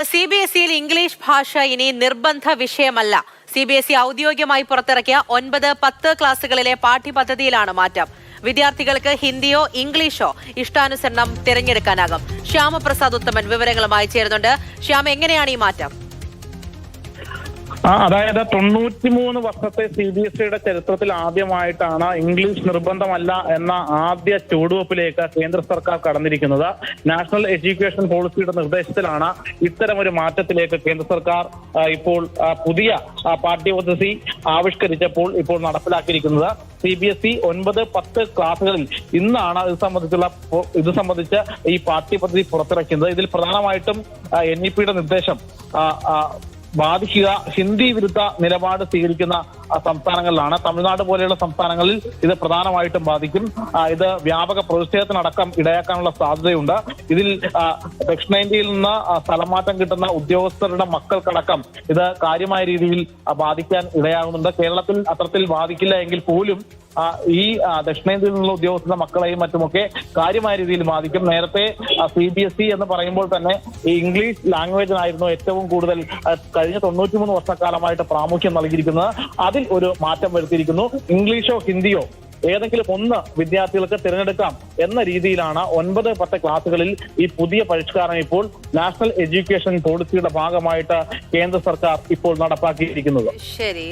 CBSEയിൽ English ഭാഷ ഇനി നിർബന്ധ വിഷയമല്ല. CBSE ഔദ്യോഗികമായി പുറത്തിറക്കിയ 9, 10 ക്ലാസുകളിലെ പാഠ്യപദ്ധതിയിലാണ് മാറ്റം. വിദ്യാർത്ഥികൾക്ക് ഹിന്ദിയോ ഇംഗ്ലീഷോ ഇഷ്ടാനുസരണം തിരഞ്ഞെടുക്കാനാകും. ശ്യാമപ്രസാദ് ഉത്തമൻ വിവരങ്ങളുമായി ചേരുന്നുണ്ട്. ശ്യാം, എങ്ങനെയാണ് ഈ മാറ്റം? അതായത് 93 വർഷത്തെ CBSEയുടെ ചരിത്രത്തിൽ ആദ്യമായിട്ടാണ് ഇംഗ്ലീഷ് നിർബന്ധമല്ല എന്ന ആദ്യ ചുവടുവെപ്പിലേക്ക് കേന്ദ്ര സർക്കാർ കടന്നിരിക്കുന്നത്. നാഷണൽ എഡ്യൂക്കേഷൻ പോളിസിയുടെ നിർദ്ദേശത്തിലാണ് ഇത്തരമൊരു മാറ്റത്തിലേക്ക് കേന്ദ്ര സർക്കാർ ഇപ്പോൾ പുതിയ പാഠ്യപദ്ധതി ആവിഷ്കരിച്ചപ്പോൾ ഇപ്പോൾ നടപ്പിലാക്കിയിരിക്കുന്നത്. CBSE 9, 10 ക്ലാസുകളിൽ ഇന്നാണ് ഇത് സംബന്ധിച്ച് ഈ പാഠ്യപദ്ധതി പുറത്തിറക്കുന്നത്. ഇതിൽ പ്രധാനമായിട്ടും NEPയുടെ നിർദ്ദേശം ബാധിക്കുക ഹിന്ദി വിരുദ്ധ നിലപാട് സ്വീകരിക്കുന്ന സംസ്ഥാനങ്ങളിലാണ്. തമിഴ്നാട് പോലെയുള്ള സംസ്ഥാനങ്ങളിൽ ഇത് പ്രധാനമായിട്ടും ബാധിക്കും. ഇത് വ്യാപക പ്രതിഷേധത്തിനടക്കം ഇടയാക്കാനുള്ള സാധ്യതയുണ്ട്. ഇതിൽ ദക്ഷിണേന്ത്യയിൽ നിന്ന് സ്ഥലമാറ്റം കിട്ടുന്ന ഉദ്യോഗസ്ഥരുടെ മക്കൾക്കടക്കം ഇത് കാര്യമായ രീതിയിൽ ബാധിക്കാൻ ഇടയാകുന്നുണ്ട്. കേരളത്തിൽ അത്തരത്തിൽ ബാധിക്കില്ല എങ്കിൽ പോലും ഈ ദക്ഷിണേന്ത്യയിൽ നിന്നുള്ള ഉദ്യോഗസ്ഥരുടെ മക്കളെയും മറ്റുമൊക്കെ കാര്യമായ രീതിയിൽ ബാധിക്കും. നേരത്തെ CBSE എന്ന് പറയുമ്പോൾ തന്നെ ഈ ഇംഗ്ലീഷ് ലാംഗ്വേജിനായിരുന്നു ഏറ്റവും കൂടുതൽ കഴിഞ്ഞ 93 വർഷക്കാലമായിട്ട് പ്രാമുഖ്യം നൽകിയിരിക്കുന്നത്. അതിൽ ഒരു മാറ്റം വരുത്തിയിരിക്കുന്നു. ഇംഗ്ലീഷോ ഹിന്ദിയോ ഏതെങ്കിലും ഒന്ന് വിദ്യാർത്ഥികൾക്ക് തിരഞ്ഞെടുക്കാം എന്ന രീതിയിലാണ് 9, 10 ക്ലാസുകളിൽ ഈ പുതിയ പരിഷ്കാരം ഇപ്പോൾ നാഷണൽ എഡ്യൂക്കേഷൻ പോളിസിയുടെ ഭാഗമായിട്ട് കേന്ദ്ര സർക്കാർ ഇപ്പോൾ നടപ്പാക്കിയിരിക്കുന്നത്. ശരി.